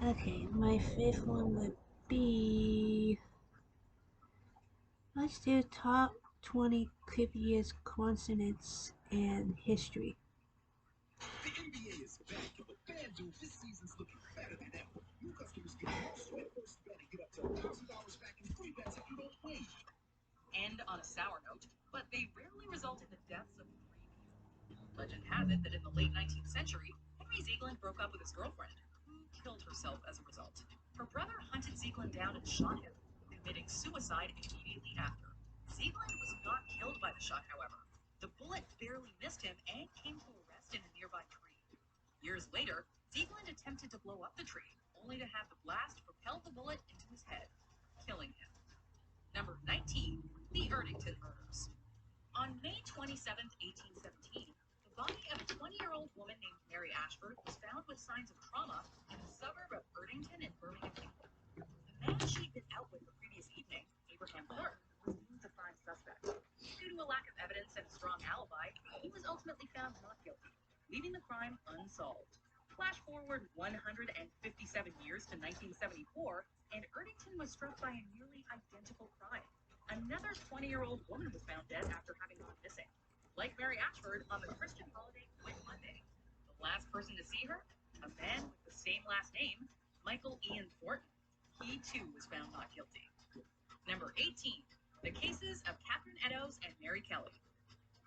Okay, my fifth one would be, let's do top 20 creepiest consonants and history. The NBA is back, and with FanDuel, this season's looking better than ever. New customers can also their first bet and get up to $1,000 back in free bets if you don't win. End on a sour note, but they rarely result in the deaths of three people. Legend has it that in the late 19th century, Henry Ziegler broke up with his girlfriend, who killed herself as a result. Her brother hunted Ziegler down and shot him, committing suicide immediately after. Ziegler was not killed by the shot, however. The bullet barely missed him and came to a rest in a nearby tree. Years later, Ziegler attempted to blow up the tree, only to have the blast propel the bullet into his head, killing him. Number 19, the Erdington murders. On May 27, 1817, the body of a 20-year-old woman named Mary Ashford was found with signs of trauma in the suburb of Erdington in Birmingham, England. The man she'd been out with the previous evening, Abraham Clark, was deemed the prime suspect. Due to a lack of evidence and a strong alibi, he was ultimately found not guilty, leaving the crime unsolved. Flash forward 157 years to 1974, and Erdington was struck by a nearly identical crime. Another 20-year-old woman was found dead after having gone missing. Like Mary Ashford, on the Christian holiday Whit Monday. The last person to see her, a man with the same last name, Michael Ian Thornton. He, too, was found not guilty. Number 18, the cases of Catherine Eddowes and Mary Kelly.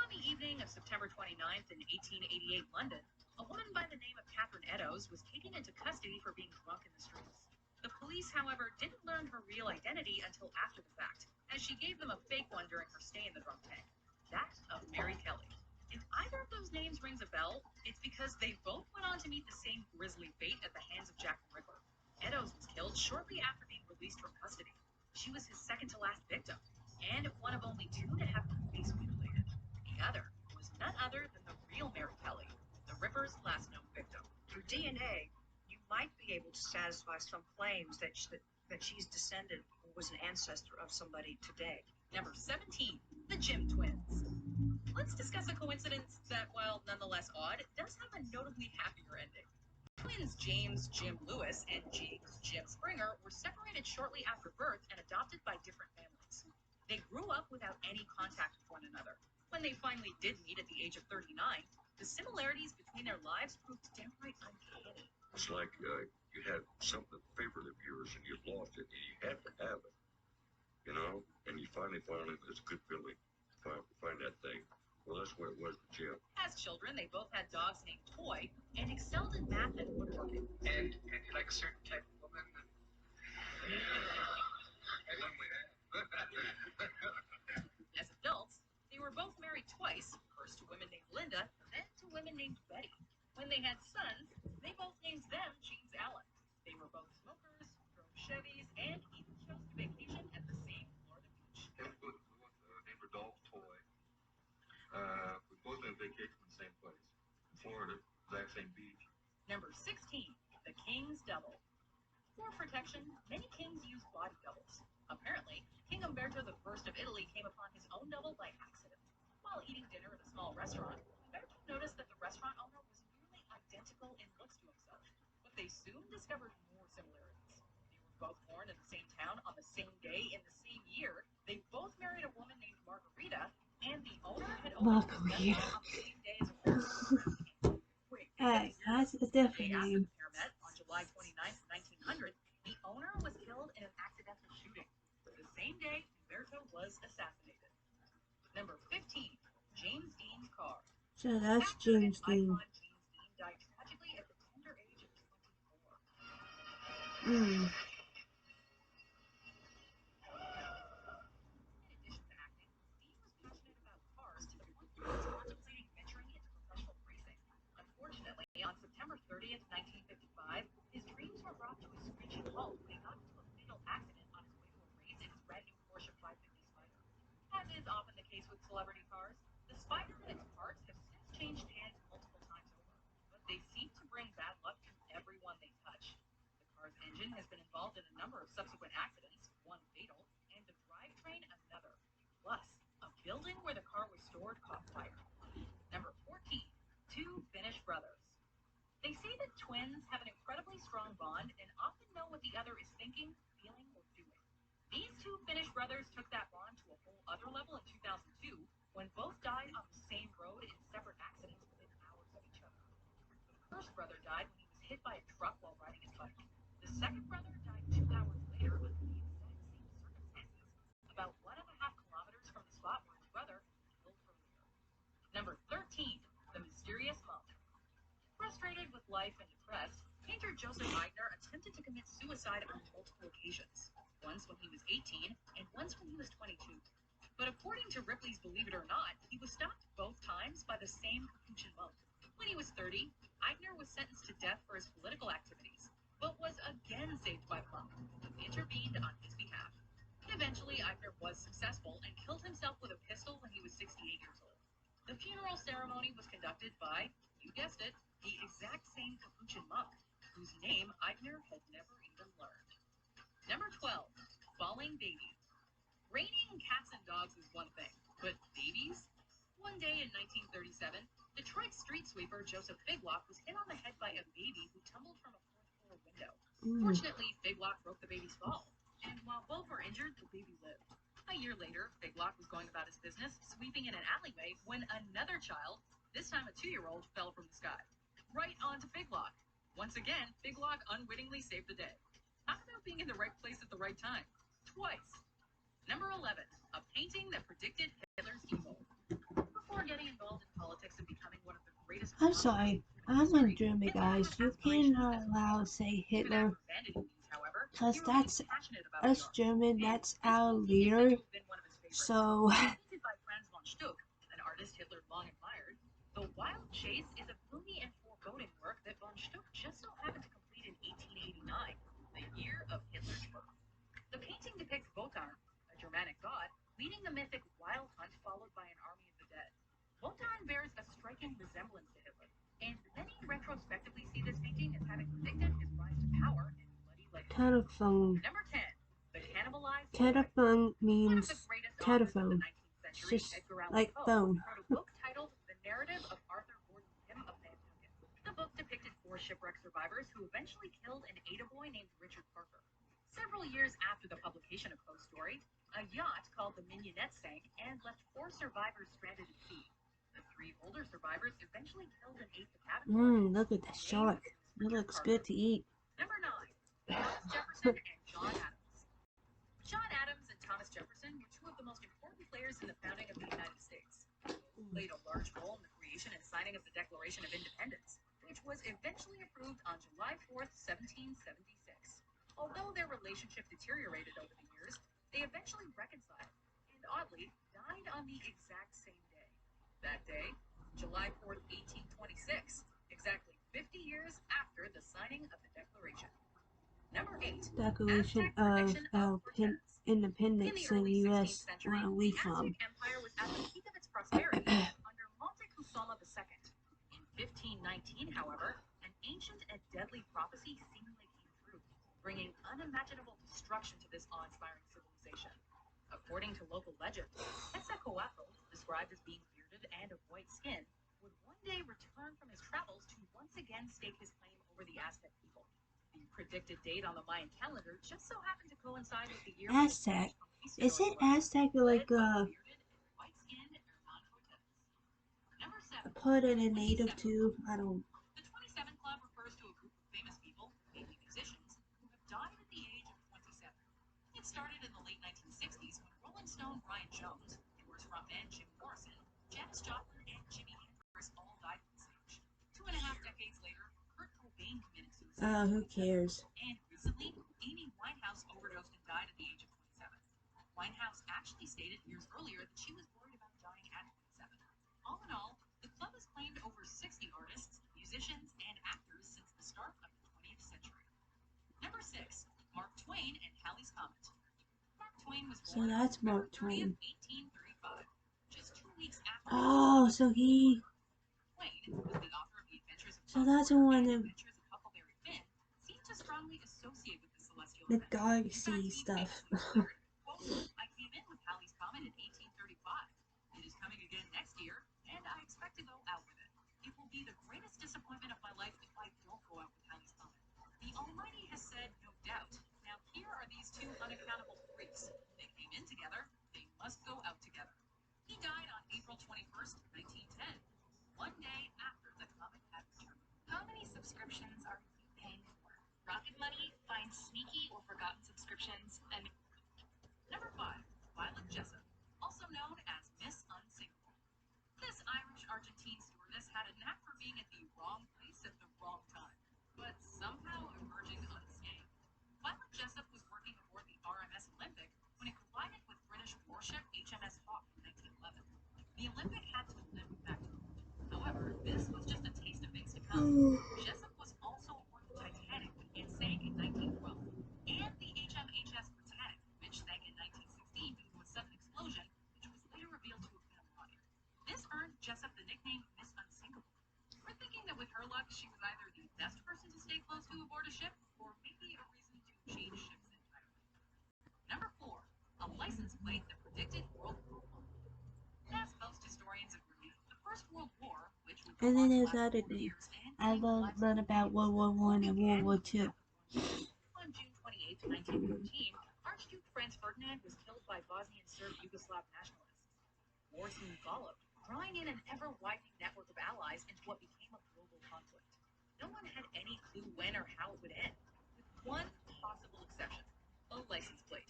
On the evening of September 29th in 1888 London, a woman by the name of Catherine Eddowes was taken into custody for being drunk in the streets. The police, however, didn't learn her real identity until after the fact, as she gave them a fake one during her stay in the drunk tank, that of Mary Kelly. If either of those names rings a bell, it's because they both went on to meet the same grisly fate at the hands of Jack the Ripper. Eddowes was killed shortly after being released from custody. She was his second to last victim, and one of only two to have her face mutilated. The other was none other than the real Mary Kelly, the Ripper's last known victim. Through DNA, you might be able to satisfy some claims that she's descended or was an ancestor of somebody today. Number 17, the Jim twins. Let's discuss a coincidence that, while nonetheless odd, does have a notably happier ending. Twins James Jim Lewis and James Jim Springer were separated shortly after birth and adopted by different families. They grew up without any contact with one another. When they finally did meet at the age of 39, the similarities between their lives proved downright uncanny. It's like you had something favorite of yours and you've lost it, and you had to have it, and you finally found it. It's a good feeling to find that thing. Well, that's what it was with Jim. As children, they both had dogs named Toy and excelled in math and woodworking. And you like a certain type of woman? One we have. As adults, they were both married twice, first to women named Linda, then to women named Betty. When they had sons, they both named them James Allen. They were both smokers, drove Chevys, and even chose to vacation at the same Florida beach. We both named Rodolph Toy. We both went vacation in the same place. In Florida, exact same beach. Number 16, the King's Double. For protection, many kings use body doubles. Apparently, King Umberto I of Italy came upon his own double by accident. While eating dinner at a small restaurant, Umberto noticed that the restaurant owner was nearly identical in looks to himself. But they soon discovered more similarities. They were both born in the same town on the same day in the same year. They both married a woman named Margarita, and the owner had opened his restaurant on the same day as a restaurant. Alright, that's a different name. On July 29th, 1900, the owner was killed in an accidental shooting. The same day, Umberto was assassinated. Number 15, James Dean's car. So that's James Dean. James Dean died tragically at the tender age of 24. In addition to acting, Dean was passionate about cars to the point that he was contemplating venturing into professional racing. Unfortunately, on September 30th, 1955, his dreams were brought to a screeching halt when he got into a fatal accident on his way to a race in his brand new Porsche 550 Spider. As is often the case with celebrity cars, the Spider and its parts have since changed hands multiple times over, but they seem to bring bad luck to everyone they touch. The car's engine has been involved in a number of subsequent accidents, one fatal, and the drivetrain another. Plus, a building where the car was stored caught fire. Number 14, two Finnish brothers. They say that twins have an incredibly strong strong bond and often know what the other is thinking, feeling, or doing. These two Finnish brothers took that bond to a whole other level in 2002 when both died on the same road in separate accidents within hours of each other. The first brother died when he was hit by a truck while riding his bike. The second brother died 2 hours later under the exact same circumstances, about 1.5 kilometers from the spot where his brother was killed earlier. Number 13, the mysterious monk. Frustrated with life and depressed, painter Joseph Eigner attempted to commit suicide on multiple occasions, once when he was 18 and once when he was 22. But according to Ripley's Believe It or Not, he was stopped both times by the same Capuchin monk. When he was 30, Eigner was sentenced to death for his political activities, but was again saved by the monk, who intervened on his behalf. Eventually, Eigner was successful and killed himself with a pistol when he was 68 years old. The funeral ceremony was conducted by, you guessed it, the exact same Capuchin monk, whose name Eigner had never even learned. Number 12, falling baby. Raining cats and dogs is one thing, but babies? One day in 1937, Detroit street sweeper Joseph Biglock was hit on the head by a baby who tumbled from a fourth-floor window. Fortunately, Biglock broke the baby's fall, and while both were injured, the baby lived. A year later, Biglock was going about his business, sweeping in an alleyway, when another child, this time a 2-year-old, fell from the sky, right onto Biglock. Once again, Biglock unwittingly saved the day. Talk about being in the right place at the right time. Twice. Number 11, a painting that predicted Hitler's evil. Before getting involved in politics and becoming one of the greatest... I'm sorry, I'm in German, guys. You cannot allow say Hitler, because that's us German, that's our leader. So Painted by Franz von Stuck, an artist Hitler long admired, The Wild Chase is a gloomy and foreboding work that von Stuck just so happened to complete in 1889, the year of Hitler's birth. The painting depicts Wotan, a Germanic god, leading the mythic wild hunt followed by an army of the dead. Wotan bears a striking resemblance to Hitler, and many retrospectively see this painting as having predicted his rise to power and bloody legacy. telephone. Number 10, the cannibalized Telephone means telephone. It's century, just Edgar Allan like Poe, phone. wrote a book titled The Narrative of Arthur Gordon Pym of Nantucket. The book depicted 4 shipwreck survivors who eventually killed and ate a boy named Richard Parker. Several years after the publication of Poe's story, a yacht called the Mignonette sank and left 4 survivors stranded at sea. The 3 older survivors eventually killed and ate the cabin boy. Look at that shark. It looks good to eat. Number 9, Thomas Jefferson and John Adams. John Adams and Thomas Jefferson were 2 of the most important players in the founding of the United States. Both played a large role in the creation and signing of the Declaration of Independence, which was eventually approved on July 4th, 1776. Although their relationship deteriorated over the years, they eventually reconciled, and oddly, died on the exact same day. That day, July 4th, 1826, exactly 50 years after the signing of the Declaration. Number 8, Declaration Aztec prediction of Cortez. Independence in In the the early U.S. 16th century, Where are we the from? Aztec Empire was at the peak of its prosperity under Montezuma II. In 1519, however, an ancient and deadly prophecy seemingly came true, bringing unimaginable destruction to this awe-inspiring civilization. According to local legend, Quetzalcoatl, described as being bearded and of white skin, would one day return from his travels to once again stake his claim over the Aztec people. The predicted date on the Mayan calendar just so happened to coincide with the year Aztec. Is it Aztec like part of the native too? I don't. The 27 Club refers to a group of famous people, mainly musicians, who have died at the age of 27. It started in the late 1960s when Rolling Stone Brian Jones, Doors frontman Jim Morrison, Janis Joplin, and Jimi Hendrix all died at this age. 2.5 decades later, Kurt Cobain committed suicide. Who cares? And recently, Amy Winehouse overdosed and died at the age of 27. Winehouse actually stated years earlier that she was worried about dying at 27. All in all, the club has claimed over 60 artists, musicians, and actors since the start of the 20th century. Number 6, Mark Twain and Halley's Comet. Mark Twain was born So that's on Mark November 30th, Twain. 1835. Just 2 weeks after Oh, so he. Twain, who was the author of The Adventures of So Tom that's the Sawyer one and that Adventures of Huckleberry Finn, seemed to strongly associate with the celestial the event. galaxy In fact, he stuff. famously declared, quote, I came in with Halley's Comet in 1835. It is coming again next year, and I expect to go out with it. It will be the greatest disappointment of my life if I don't go out with Halley's Comet. The Almighty unaccountable freaks. They came in together, they must go out together. He died on April 21st, 1910, one day after the comic had returned. How many subscriptions are you paying for? Rocket Money finds sneaky or forgotten subscriptions and Number 5, Violet Jessup, also known as Miss Unsinkable. This Irish-Argentine stewardess had a knack for being at the wrong place at the wrong time, but somehow emerging unscathed. Violet Jessup was working aboard the RMS Olympic when it collided with British warship HMS Hawke in 1911. The Olympic had to limp back to port. However, this was just a taste of things to come. Jessup was also aboard the Titanic when it sank in 1912, and the HMHS Britannic, which sank in 1916 due to a sudden explosion, which was later revealed to have been a mine. This earned Jessup the nickname Miss Unsinkable. We're thinking that with her luck, she was either the best person to stay close to aboard a ship, or maybe a reason to change ships entirely. Number 4, a license plate that predicted World War I. As most historians agree, the First World War, which would go And then on to there's last other 4 things. years and I claim the love lives of learn about World War One and World War Two. On June 28, 1914, Archduke Franz Ferdinand was killed by Bosnian Serb Yugoslav nationalists. War soon followed, drawing in an ever-widening network of allies into what became a global conflict. No one had any clue when or how it would end, with one possible exception: a license plate.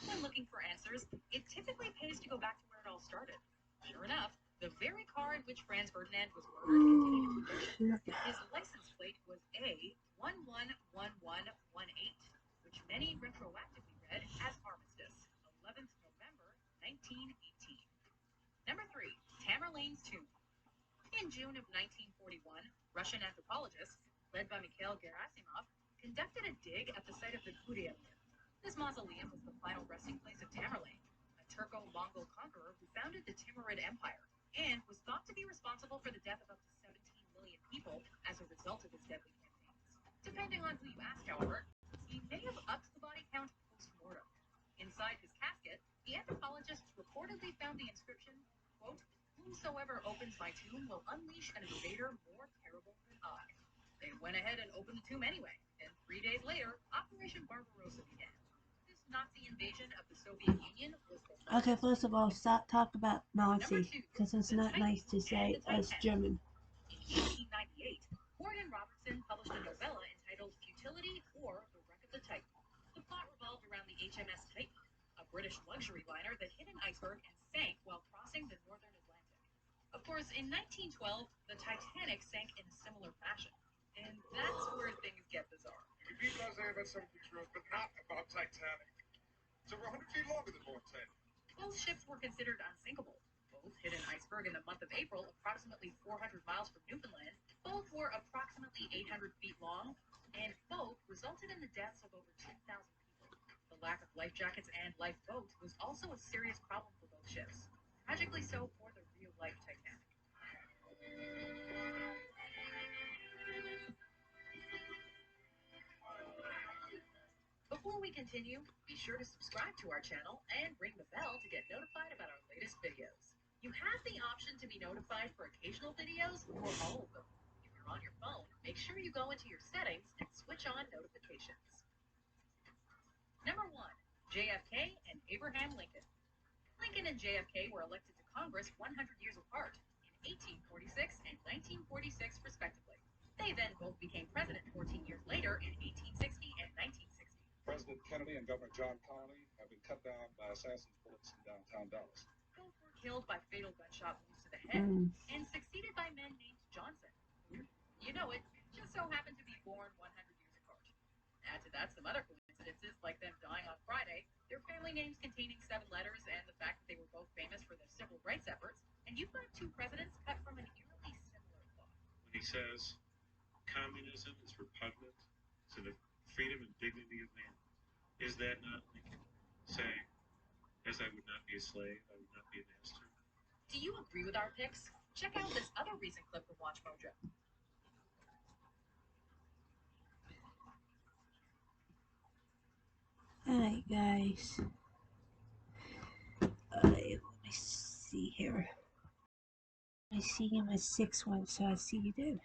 When looking for answers, it typically pays to go back to where it all started. Sure enough, the very car in which Franz Ferdinand was murdered continued to function. His license plate was A111118, which many retroactively read as Armistice, 11th November, 1918. Number 3, Tamerlane's tomb. In June of 1941, Russian anthropologists, led by Mikhail Gerasimov, conducted a dig at the site of the Kuria. This mausoleum was the final resting place of Tamerlane, a Turco-Mongol conqueror who founded the Timurid Empire and was thought to be responsible for the death of up to 17 million people as a result of his deadly campaigns. Depending on who you ask, however, he may have upped the body count post-mortem. Inside his casket, the anthropologists reportedly found the inscription, quote, "Whosoever opens my tomb will unleash an invader more terrible than I." They went ahead and opened the tomb anyway, and 3 days later, Operation Barbarossa began. This Nazi invasion of the Soviet Union was the Okay, first of all, stop talk about Number Nazi, 2, because it's the not nice Titan to say and the us Titanic. German. In 1898, Gordon Robertson published a novella entitled Futility or The Wreck of the Titan. The plot revolved around the HMS Titan, a British luxury liner that hit an iceberg and sank while crossing the northern Atlantic. Of course, in 1912, the Titanic sank in a similar fashion, and that's where things get bizarre. We be blasé about some of the truth, but not about Titanic. It's over 100 feet longer than Lord Ted. Both ships were considered unsinkable. Both hit an iceberg in the month of April, approximately 400 miles from Newfoundland. Both were approximately 800 feet long, and both resulted in the deaths of over 2,000 people. The lack of life jackets and lifeboats was also a serious problem for both ships. Tragically so for the real-life Titanic. Before we continue, be sure to subscribe to our channel and ring the bell to get notified about our latest videos. You have the option to be notified for occasional videos or all of them. If you're on your phone, make sure you go into your settings and switch on notifications. Number 1, JFK and Abraham Lincoln. Lincoln and JFK were elected to Congress 100 years apart, in 1846 and 1946 respectively. They then both became president 14 years later in 1860 and 1960. President Kennedy and Governor John Connally have been cut down by assassin's bullets in downtown Dallas. Both were killed by fatal gunshot wounds to the head and succeeded by men named Johnson, who, you know it, just so happened to be born 100 years apart. Add to that some other coincidences, like them dying on Friday, their family names containing 7 letters, and the fact that they were both famous for their civil rights efforts, and you've got 2 presidents cut from an eerily similar cloth. When he says communism is repugnant to the freedom and dignity of man, is that not Lincoln saying, as I would not be a slave, I would not be a master? Do you agree with our picks? Check out this other recent clip from Watch Mojo. Alright, guys. Alright, let me see here. I see you in my 6th one, so I'll see you then.